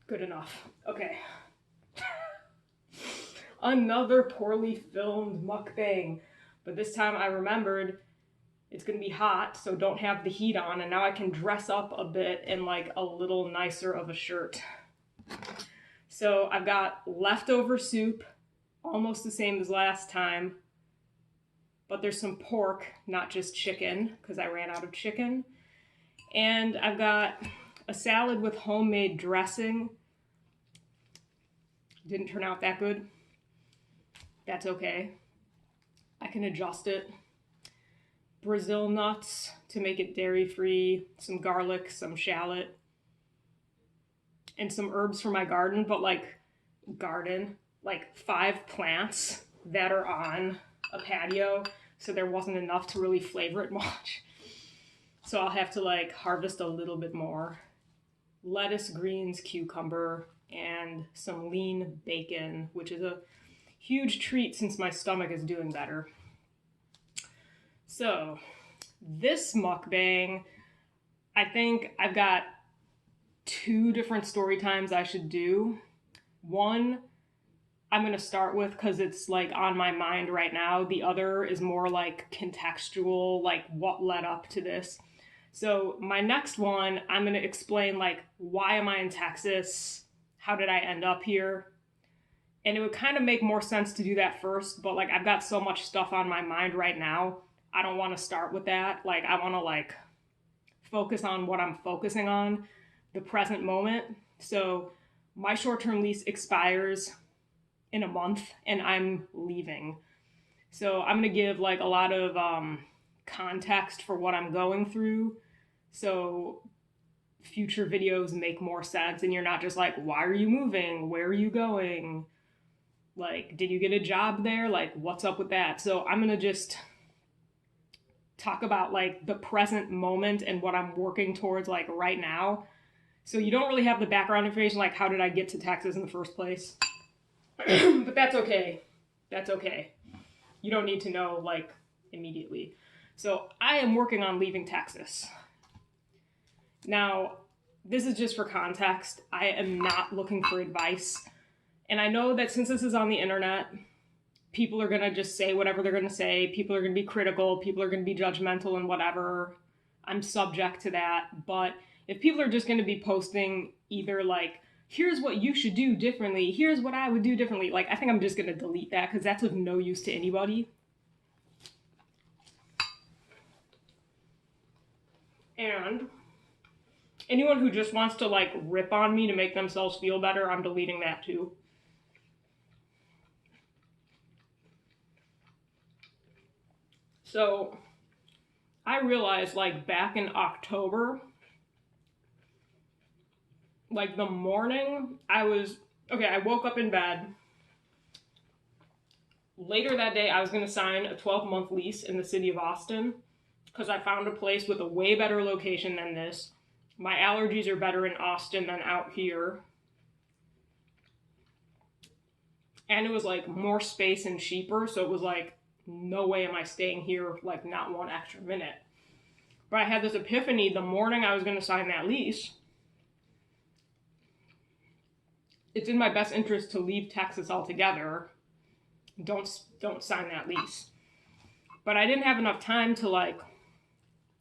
Good enough. Okay. Another poorly filmed mukbang. But this time I remembered it's gonna be hot, so don't have the heat on, and now I can dress up a bit in like a little nicer of a shirt. So I've got leftover soup, almost the same as last time, but there's some pork, not just chicken, because I ran out of chicken. And I've got a salad with homemade dressing. Didn't turn out that good. That's okay. I can adjust it. Brazil nuts to make it dairy-free, some garlic, some shallot, and some herbs from my garden, but like 5 plants that are on a patio, so there wasn't enough to really flavor it much. So I'll have to like harvest a little bit more. Lettuce, greens, cucumber, and some lean bacon, which is a huge treat since my stomach is doing better. So this mukbang, I think I've got 2 different story times I should do. One, I'm going to start with because it's like on my mind right now. The other is more like contextual, like what led up to this. So my next one, I'm going to explain like why am I in Texas? How did I end up here? And it would kind of make more sense to do that first, but like I've got so much stuff on my mind right now. I don't want to start with that. Like I want to like focus on what I'm focusing on, the present moment. So my short-term lease expires in a month and I'm leaving. So I'm going to give like a lot of context for what I'm going through. So future videos make more sense and you're not just like, why are you moving? Where are you going? Like, did you get a job there? Like, what's up with that? So I'm going to just talk about like the present moment and what I'm working towards like right now. So you don't really have the background information, like how did I get to Texas in the first place? But that's okay. That's okay. You don't need to know like immediately. So I am working on leaving Texas. Now, this is just for context. I am not looking for advice. And I know that since this is on the internet, people are going to just say whatever they're going to say. People are going to be critical. People are going to be judgmental and whatever. I'm subject to that. But if people are just going to be posting either like, here's what you should do differently, here's what I would do differently, like I think I'm just going to delete that because that's of no use to anybody. And anyone who just wants to like rip on me to make themselves feel better, I'm deleting that too. So I realized like back in October, like the morning I woke up in bed. Later that day, I was going to sign a 12-month lease in the city of Austin because I found a place with a way better location than this. My allergies are better in Austin than out here. And it was like more space and cheaper, so it was like, no way am I staying here, like not one extra minute. But I had this epiphany the morning I was going to sign that lease. It's in my best interest to leave Texas altogether. Don't sign that lease. But I didn't have enough time to like,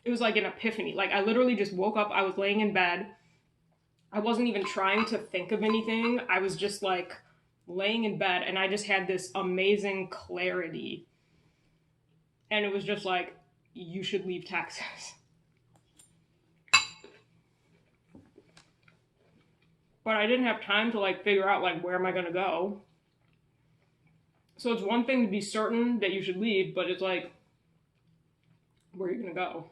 it was like an epiphany. Like I literally just woke up, I was laying in bed. I wasn't even trying to think of anything. I was just like laying in bed and I just had this amazing clarity. And it was just like, you should leave Texas. But I didn't have time to like figure out like, where am I going to go? So it's one thing to be certain that you should leave, but it's like, where are you going to go?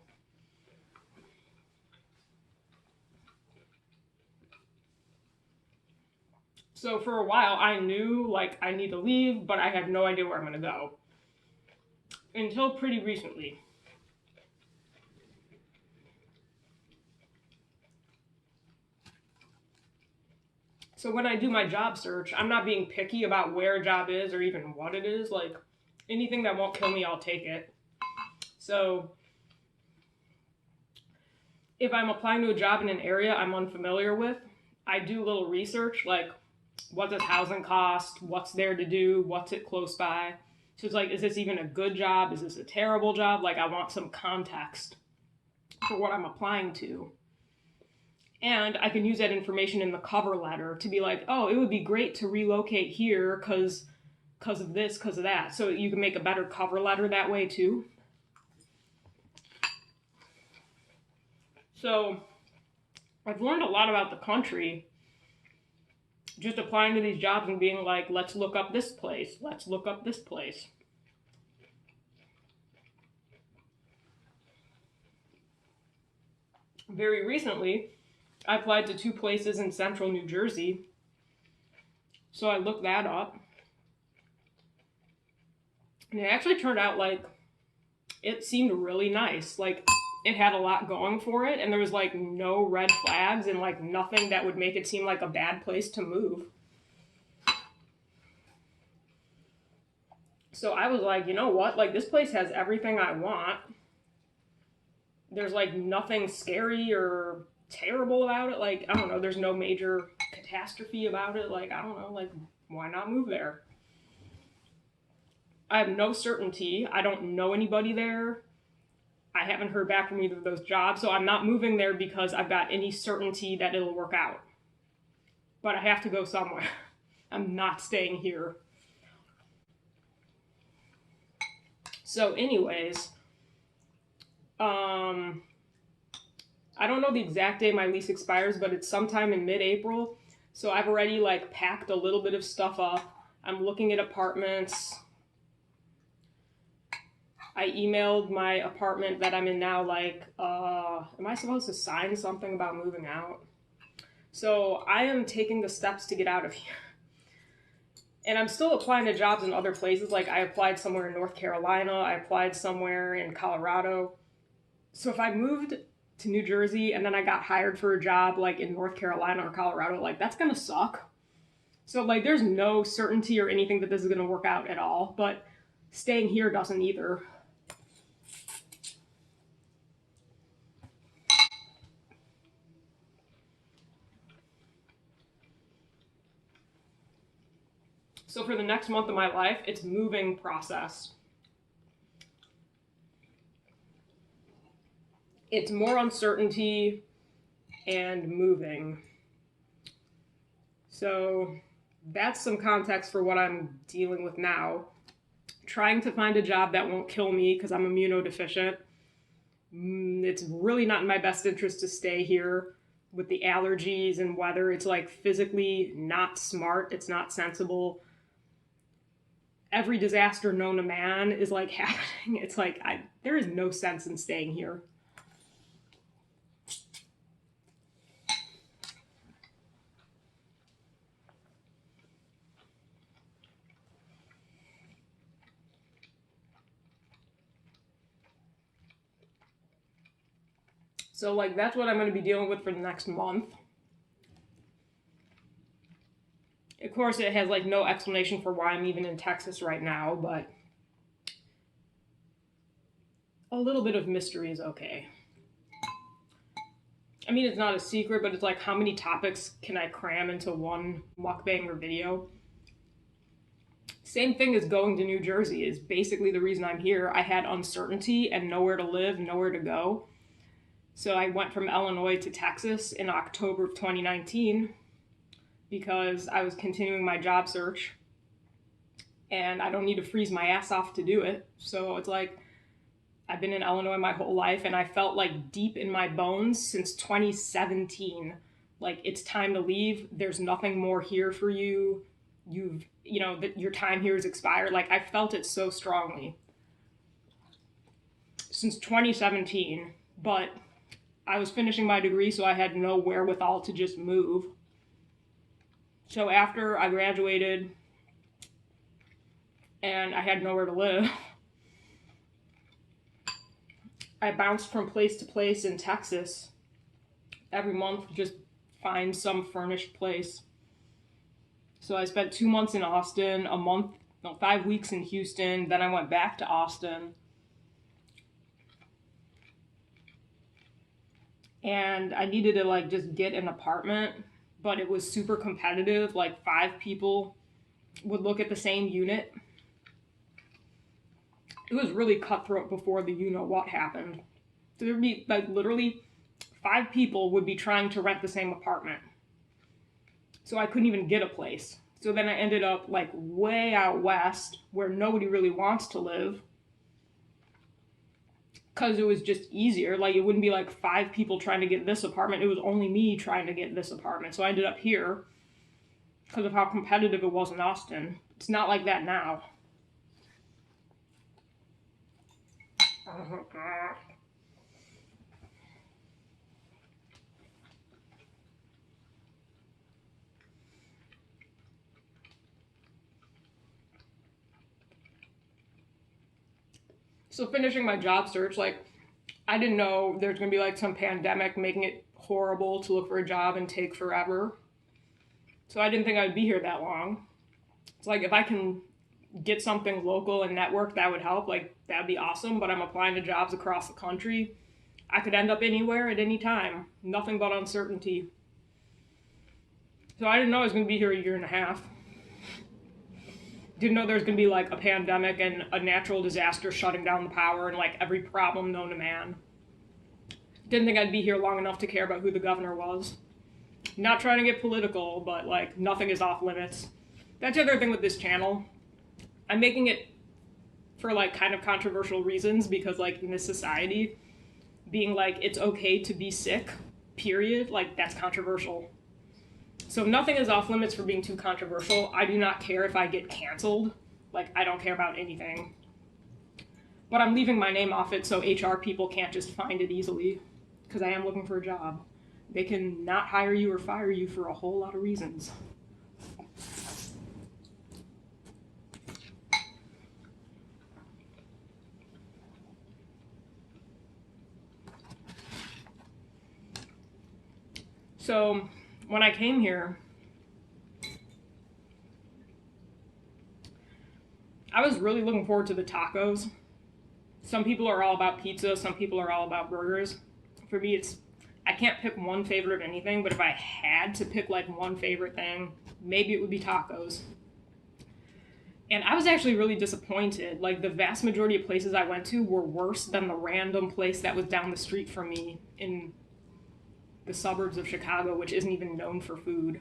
So for a while, I knew like I need to leave, but I have no idea where I'm going to go. Until pretty recently. So when I do my job search, I'm not being picky about where a job is or even what it is. Like anything that won't kill me, I'll take it. So if I'm applying to a job in an area I'm unfamiliar with, I do a little research, like what does housing cost, what's there to do, what's it close by. So it's like, is this even a good job? Is this a terrible job? Like, I want some context for what I'm applying to. And I can use that information in the cover letter to be like, oh, it would be great to relocate here because of this, because of that. So you can make a better cover letter that way too. So I've learned a lot about the country just applying to these jobs and being like, let's look up this place. Let's look up this place. Very recently, I applied to 2 places in central New Jersey. So I looked that up. And it actually turned out like it seemed really nice. Like it had a lot going for it, and there was like no red flags and like nothing that would make it seem like a bad place to move. So I was like, you know what? Like this place has everything I want. There's like nothing scary or terrible about it. Like, I don't know, there's no major catastrophe about it. Like, I don't know, like, why not move there? I have no certainty. I don't know anybody there. I haven't heard back from either of those jobs, so I'm not moving there because I've got any certainty that it'll work out. But I have to go somewhere. I'm not staying here. So anyways, I don't know the exact day my lease expires, but it's sometime in mid-April. So I've already like packed a little bit of stuff up. I'm looking at apartments. I emailed my apartment that I'm in now, like, am I supposed to sign something about moving out? So I am taking the steps to get out of here. And I'm still applying to jobs in other places. Like I applied somewhere in North Carolina. I applied somewhere in Colorado. So if I moved to New Jersey and then I got hired for a job like in North Carolina or Colorado, like that's gonna suck. So like there's no certainty or anything that this is gonna work out at all, but staying here doesn't either. So for the next month of my life, it's moving process. It's more uncertainty and moving. So that's some context for what I'm dealing with now. Trying to find a job that won't kill me because I'm immunodeficient. It's really not in my best interest to stay here with the allergies and weather. It's like physically not smart. It's not sensible. Every disaster known to man is like happening. It's like there is no sense in staying here. So like that's what I'm going to be dealing with for the next month. Of course, it has like no explanation for why I'm even in Texas right now, but a little bit of mystery is okay. I mean, it's not a secret, but it's like how many topics can I cram into one mukbang or video? Same thing as going to New Jersey is basically the reason I'm here. I had uncertainty and nowhere to live, nowhere to go. So I went from Illinois to Texas in October of 2019 because I was continuing my job search and I don't need to freeze my ass off to do it. So it's like, I've been in Illinois my whole life and I felt like deep in my bones since 2017. Like it's time to leave. There's nothing more here for you. Your time here is expired. Like I felt it so strongly since 2017, but I was finishing my degree, so I had no wherewithal to just move. So after I graduated and I had nowhere to live, I bounced from place to place in Texas every month, just find some furnished place. So I spent 2 months in Austin, 5 weeks in Houston, then I went back to Austin. And I needed to like just get an apartment, but it was super competitive. Like 5 people would look at the same unit. It was really cutthroat before the you know what happened. So there'd be like literally 5 people would be trying to rent the same apartment. So I couldn't even get a place. So then I ended up like way out west where nobody really wants to live. Because it was just easier. Like it wouldn't be like 5 people trying to get this apartment. It was only me trying to get this apartment. So I ended up here because of how competitive it was in Austin. It's not like that now. Oh, God. So finishing my job search, like I didn't know there's gonna be like some pandemic making it horrible to look for a job and take forever. So I didn't think I'd be here that long. It's like if I can get something local and network, that would help. Like that'd be awesome. But I'm applying to jobs across the country. I could end up anywhere at any time. Nothing but uncertainty. So I didn't know I was gonna be here a year and a half. Didn't know there was gonna be like a pandemic and a natural disaster shutting down the power and like every problem known to man. Didn't think I'd be here long enough to care about who the governor was. Not trying to get political, but like nothing is off limits. That's the other thing with this channel. I'm making it for like kind of controversial reasons because like in this society, being like it's okay to be sick, period, like that's controversial. So nothing is off limits for being too controversial. I do not care if I get canceled. Like I don't care about anything. But I'm leaving my name off it so HR people can't just find it easily because I am looking for a job. They can not hire you or fire you for a whole lot of reasons. So when I came here, I was really looking forward to the tacos. Some people are all about pizza, some people are all about burgers. For me, I can't pick one favorite of anything, but if I had to pick like one favorite thing, maybe it would be tacos. And I was actually really disappointed. Like the vast majority of places I went to were worse than the random place that was down the street from me in the suburbs of Chicago, which isn't even known for food.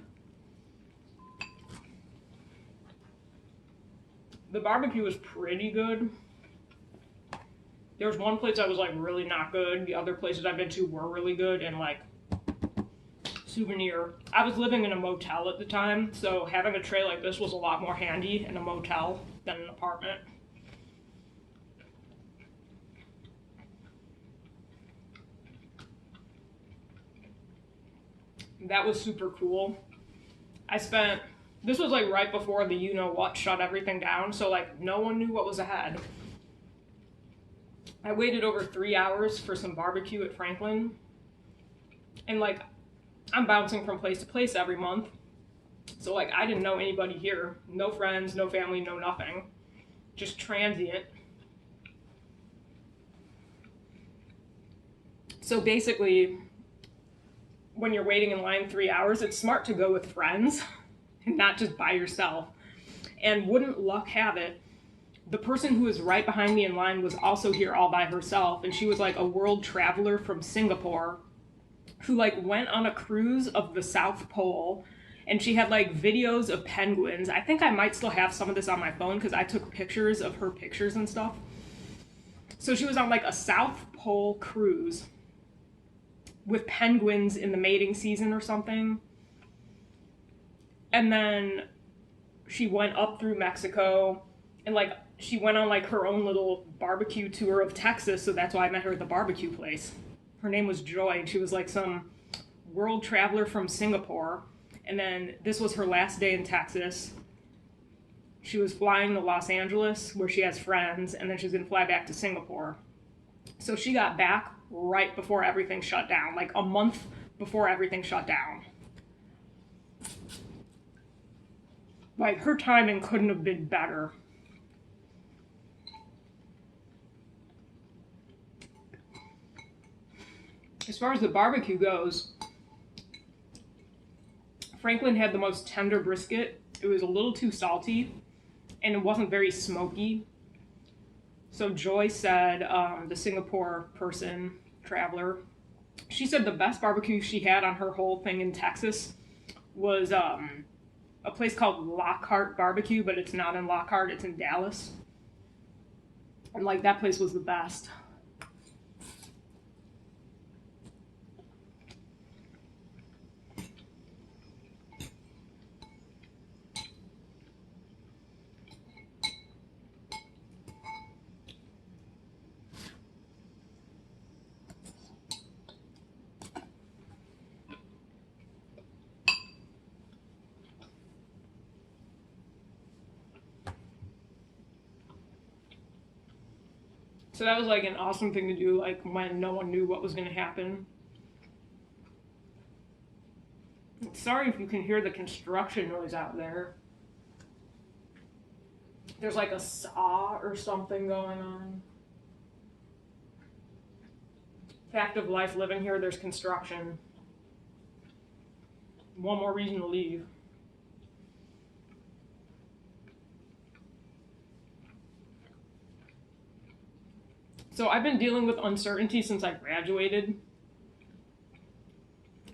The barbecue was pretty good. There was one place that was like really not good. The other places I've been to were really good and like souvenir. I was living in a motel at the time, so having a tray like this was a lot more handy in a motel than an apartment. That was super cool. This was like right before the you know what shut everything down, so like no one knew what was ahead. I waited over 3 hours for some barbecue at Franklin, and like I'm bouncing from place to place every month, so like I didn't know anybody here. No friends, no family, no nothing. Just transient. So basically, when you're waiting in line 3 hours, it's smart to go with friends and not just by yourself. And wouldn't luck have it, the person who was right behind me in line was also here all by herself, and she was like a world traveler from Singapore who like went on a cruise of the South Pole, and she had like videos of penguins. I think I might still have some of this on my phone because I took pictures of her pictures and stuff. So she was on like a South Pole cruise with penguins in the mating season or something. And then she went up through Mexico and like she went on like her own little barbecue tour of Texas, so that's why I met her at the barbecue place. Her name was Joy, and she was like some world traveler from Singapore. And then this was her last day in Texas. She was flying to Los Angeles, where she has friends, and then she's gonna fly back to Singapore. So she got back right before everything shut down, like a month before everything shut down. Like her timing couldn't have been better. As far as the barbecue goes, Franklin had the most tender brisket. It was a little too salty, and it wasn't very smoky. So Joy said, the Singapore person, traveler, she said the best barbecue she had on her whole thing in Texas was a place called Lockhart Barbecue, but it's not in Lockhart, it's in Dallas. And like that place was the best. So that was like an awesome thing to do, like when no one knew what was going to happen. Sorry if you can hear the construction noise out there. There's like a saw or something going on. Fact of life living here, there's construction. One more reason to leave. So I've been dealing with uncertainty since I graduated.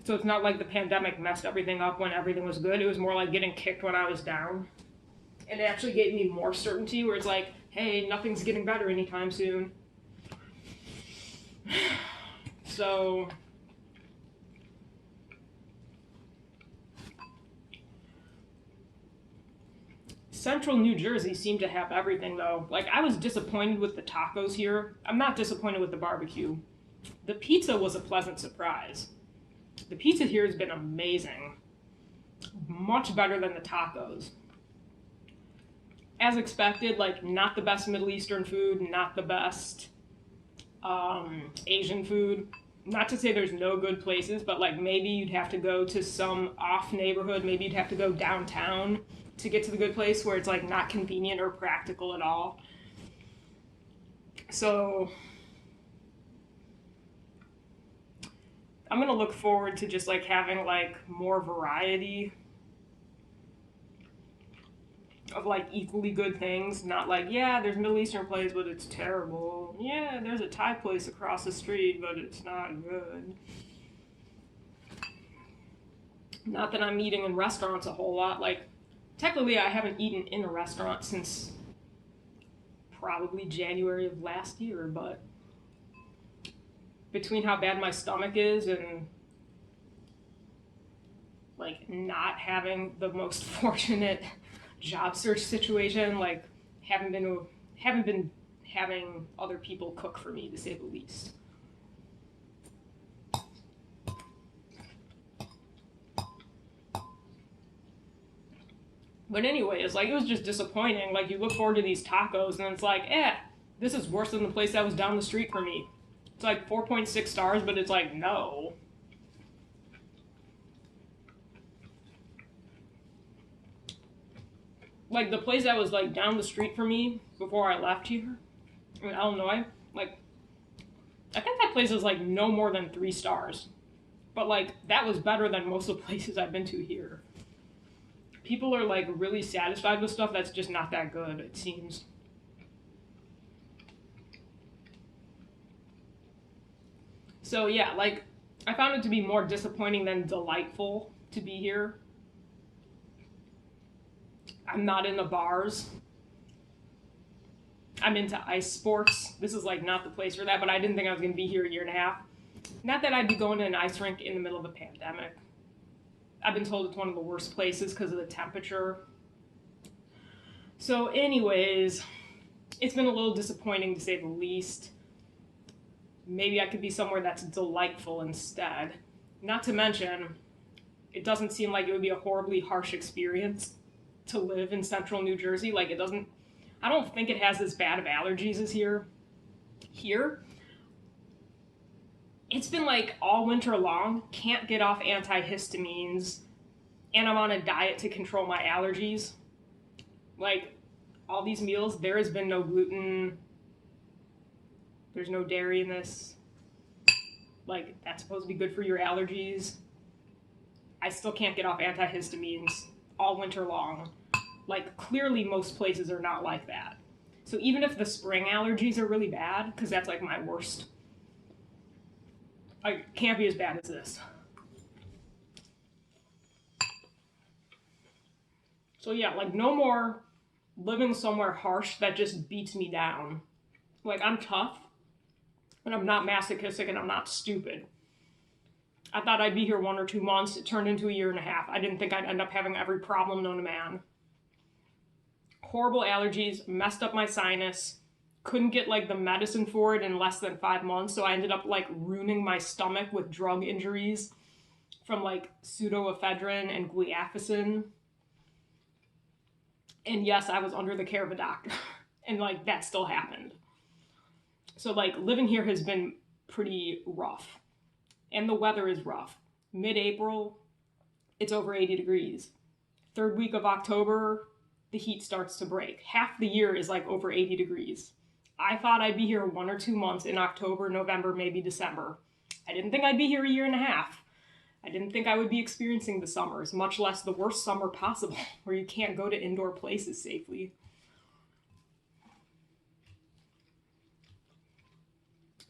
So it's not like the pandemic messed everything up when everything was good. It was more like getting kicked when I was down. And it actually gave me more certainty where it's like, hey, nothing's getting better anytime soon. So Central New Jersey seemed to have everything though. Like I was disappointed with the tacos here. I'm not disappointed with the barbecue. The pizza was a pleasant surprise. The pizza here has been amazing. Much better than the tacos. As expected, like not the best Middle Eastern food, not the best Asian food. Not to say there's no good places, but like maybe you'd have to go to some off neighborhood, maybe you'd have to go downtown to get to the good place where it's like not convenient or practical at all. So I'm gonna look forward to just like having like more variety of like equally good things, not like, yeah, there's Middle Eastern place, but it's terrible. Yeah, there's a Thai place across the street, but it's not good. Not that I'm eating in restaurants a whole lot. Like, technically, I haven't eaten in a restaurant since probably January of last year, but between how bad my stomach is and like not having the most fortunate job search situation, like haven't been having other people cook for me, to say the least. But anyways, like it was just disappointing. Like you look forward to these tacos and it's like, this is worse than the place that was down the street from me. It's like 4.6 stars, but it's like, no. Like the place that was like down the street from me before I left here in Illinois, like I think that place is like no more than 3 stars. But like that was better than most of the places I've been to here. People are like really satisfied with stuff that's just not that good, it seems. So yeah, like I found it to be more disappointing than delightful to be here. I'm not into bars. I'm into ice sports. This is like not the place for that, but I didn't think I was going to be here a year and a half. Not that I'd be going to an ice rink in the middle of a pandemic. I've been told it's one of the worst places because of the temperature. So anyways, it's been a little disappointing to say the least. Maybe I could be somewhere that's delightful instead. Not to mention, it doesn't seem like it would be a horribly harsh experience to live in Central New Jersey. Like I don't think it has as bad of allergies as here. Here, it's been like all winter long, can't get off antihistamines, and I'm on a diet to control my allergies. Like all these meals, there has been no gluten, there's no dairy in this. Like that's supposed to be good for your allergies. I still can't get off antihistamines all winter long. Like, clearly most places are not like that. So even if the spring allergies are really bad, because that's like my worst, I can't be as bad as this. So yeah, like no more living somewhere harsh that just beats me down. Like I'm tough, and I'm not masochistic, and I'm not stupid. I thought I'd be here 1 or 2 months. It turned into a year and a half. I didn't think I'd end up having every problem known to man. Horrible allergies, messed up my sinus, couldn't get like the medicine for it in less than 5 months, so I ended up like ruining my stomach with drug injuries from like pseudoephedrine and guiafacin. And yes, I was under the care of a doctor. And like that still happened. So like living here has been pretty rough. And the weather is rough. Mid-April, it's over 80 degrees. Third week of October, the heat starts to break. Half the year is like over 80 degrees. I thought I'd be here 1 or 2 months in October, November, maybe December. I didn't think I'd be here a year and a half. I didn't think I would be experiencing the summers, much less the worst summer possible, where you can't go to indoor places safely.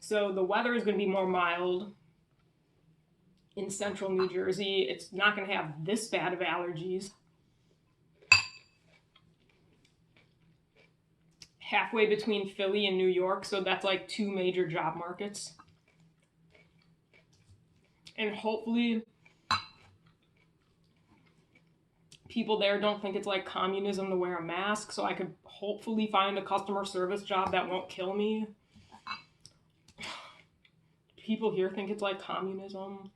So the weather is going to be more mild in central New Jersey. It's not going to have this bad of allergies. Halfway between Philly and New York, so that's like 2 major job markets. And hopefully people there don't think it's like communism to wear a mask, so I could hopefully find a customer service job that won't kill me. People here think it's like communism.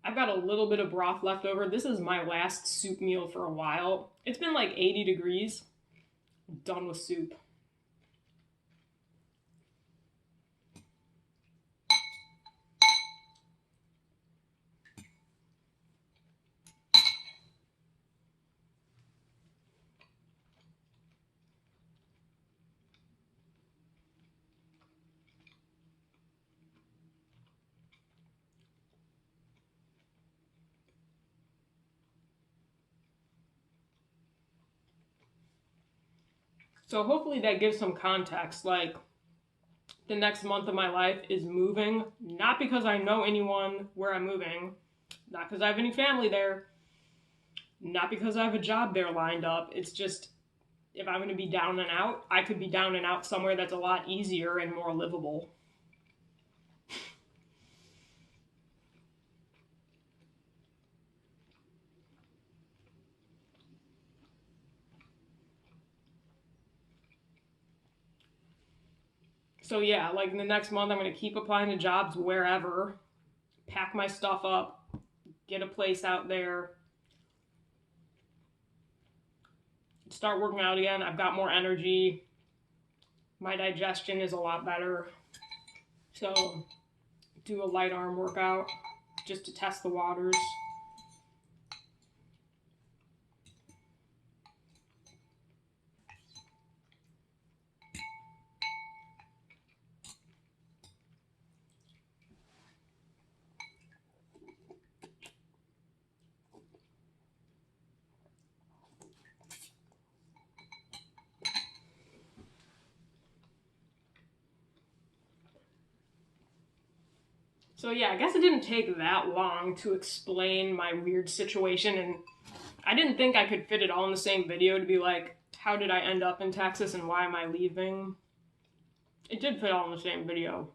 I've got a little bit of broth left over. This is my last soup meal for a while. It's been like 80 degrees. I'm done with soup. So hopefully that gives some context. Like, the next month of my life is moving, not because I know anyone where I'm moving, not because I have any family there, not because I have a job there lined up. It's just, if I'm going to be down and out, I could be down and out somewhere that's a lot easier and more livable. So yeah, like in the next month, I'm going to keep applying to jobs wherever, pack my stuff up, get a place out there, start working out again. I've got more energy. My digestion is a lot better. So do a light arm workout just to test the waters. So yeah, I guess it didn't take that long to explain my weird situation, and I didn't think I could fit it all in the same video to be like, how did I end up in Texas and why am I leaving? It did fit all in the same video.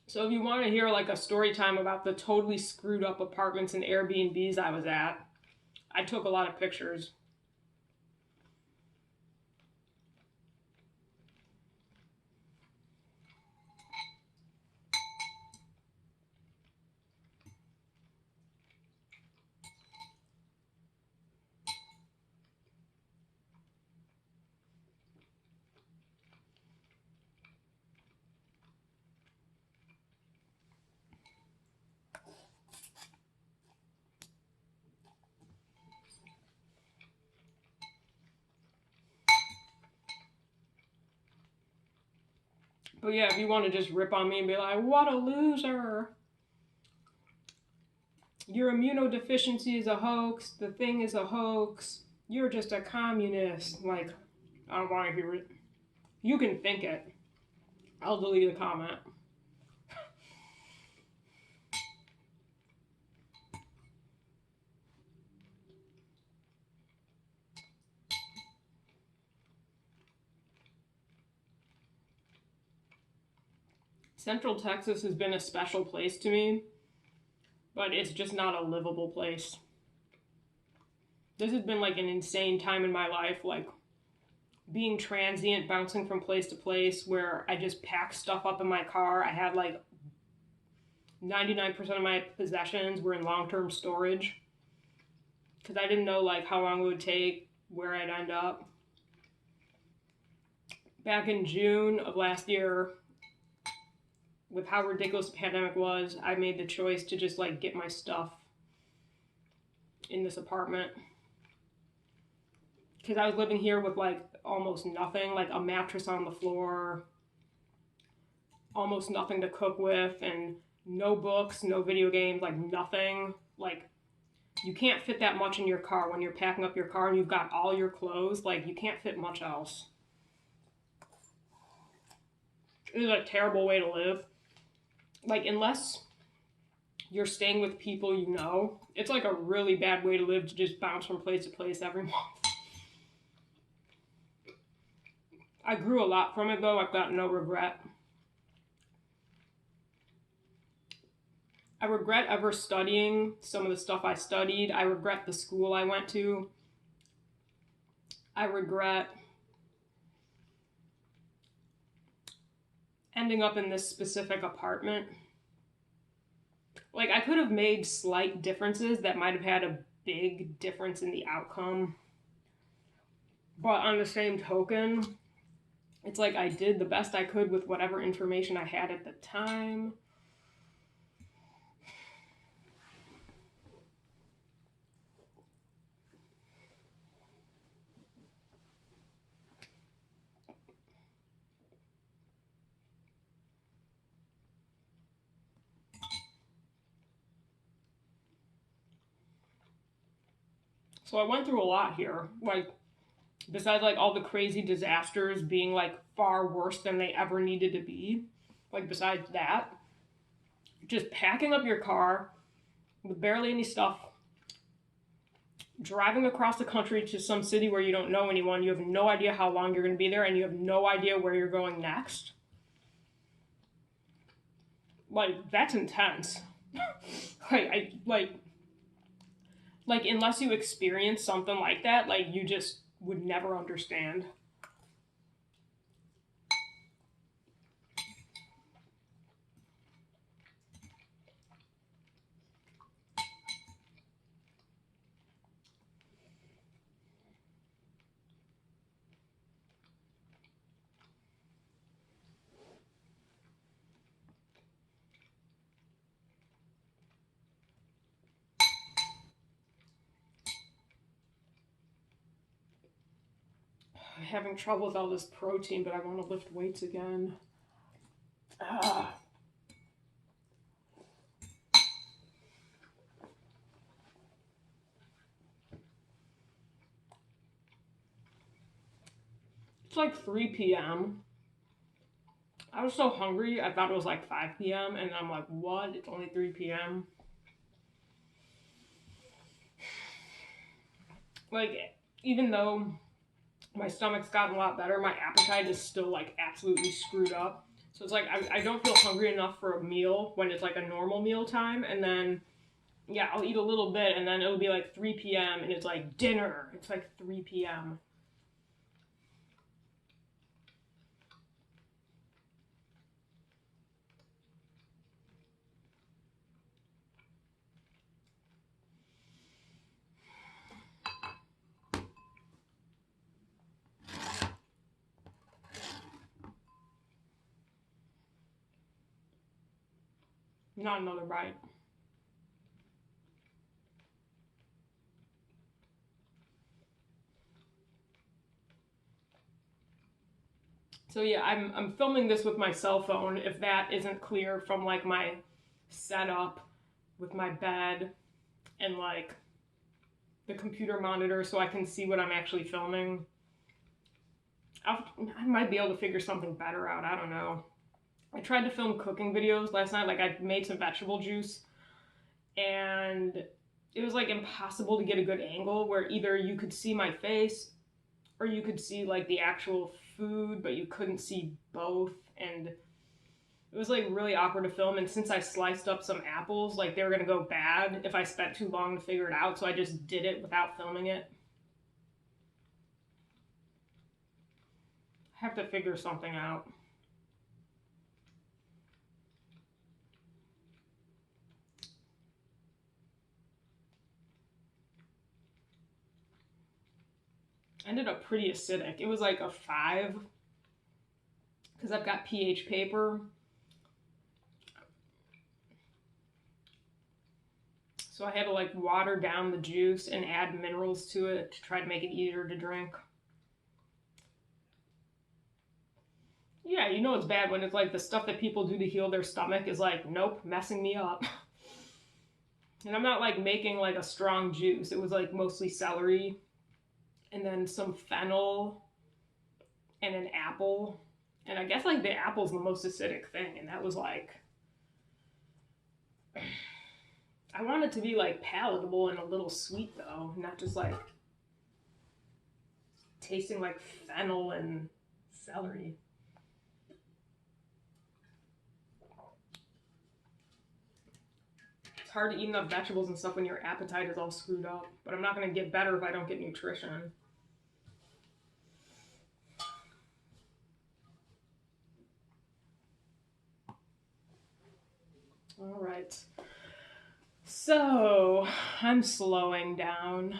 So if you want to hear like a story time about the totally screwed up apartments and Airbnbs I was at, I took a lot of pictures. But yeah, if you want to just rip on me and be like, what a loser. Your immunodeficiency is a hoax. The thing is a hoax. You're just a communist. Like, I don't want to hear it. You can think it. I'll delete a comment. Central Texas has been a special place to me, but it's just not a livable place. This has been like an insane time in my life, like being transient, bouncing from place to place, where I just pack stuff up in my car. I had like 99% of my possessions were in long-term storage because I didn't know like how long it would take, where I'd end up. Back in June of last year, with how ridiculous the pandemic was, I made the choice to just like get my stuff in this apartment. Because I was living here with like almost nothing, like a mattress on the floor, almost nothing to cook with, and no books, no video games, like nothing. Like, you can't fit that much in your car when you're packing up your car and you've got all your clothes. Like, you can't fit much else. It is a terrible way to live. Like, unless you're staying with people you know, it's like a really bad way to live, to just bounce from place to place every month. I grew a lot from it, though. I've got no regret. I regret ever studying some of the stuff I studied. I regret the school I went to. I regret ending up in this specific apartment. Like, I could have made slight differences that might have had a big difference in the outcome. But on the same token, it's like I did the best I could with whatever information I had at the time. So I went through a lot here. Like, besides like all the crazy disasters being like far worse than they ever needed to be, like besides that, just packing up your car with barely any stuff, driving across the country to some city where you don't know anyone, you have no idea how long you're going to be there, and you have no idea where you're going next. Like, that's intense. Like unless you experience something like that, like you just would never understand. I'm having trouble with all this protein, but I want to lift weights again. Ugh. It's like 3 p.m. I was so hungry, I thought it was like 5 p.m. And I'm like, what? It's only 3 p.m. Like, even though my stomach's gotten a lot better, my appetite is still like absolutely screwed up. So it's like I don't feel hungry enough for a meal when it's like a normal meal time. And then, yeah, I'll eat a little bit and then it'll be like 3 p.m. and it's like dinner. It's like 3 p.m. Not another bite. So yeah, I'm filming this with my cell phone. If that isn't clear from like my setup with my bed and like the computer monitor so I can see what I'm actually filming. I might be able to figure something better out. I don't know. I tried to film cooking videos last night. Like I made some vegetable juice and it was like impossible to get a good angle where either you could see my face or you could see like the actual food, but you couldn't see both. And it was like really awkward to film. And since I sliced up some apples, like they were gonna go bad if I spent too long to figure it out. So I just did it without filming it. I have to figure something out. Ended up pretty acidic. It was like a 5 because I've got pH paper. So I had to like water down the juice and add minerals to it to try to make it easier to drink. Yeah, you know it's bad when it's like the stuff that people do to heal their stomach is like, nope, messing me up. And I'm not like making like a strong juice. It was like mostly celery and then some fennel and an apple. And I guess like the apple's the most acidic thing. And that was like, I want it to be like palatable and a little sweet though, not just like tasting like fennel and celery. It's hard to eat enough vegetables and stuff when your appetite is all screwed up, but I'm not going to get better if I don't get nutrition. All right. So I'm slowing down.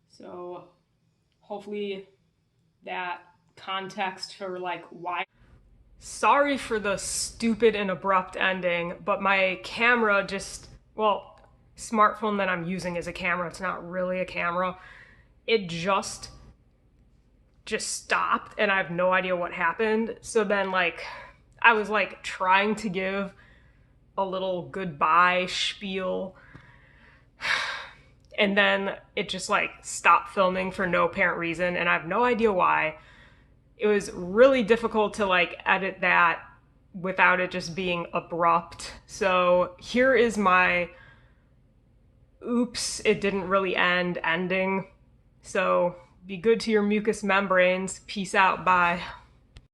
So hopefully that context for like why. Sorry for the stupid and abrupt ending, but my camera just, well, smartphone that I'm using is a camera. It's not really a camera. It just stopped and I have no idea what happened. So then like I was like trying to give a little goodbye spiel and then it just like stopped filming for no apparent reason and I have no idea why. It was really difficult to like edit that without it just being abrupt. So here is my oops, it didn't really end ending. So be good to your mucous membranes. Peace out. Bye.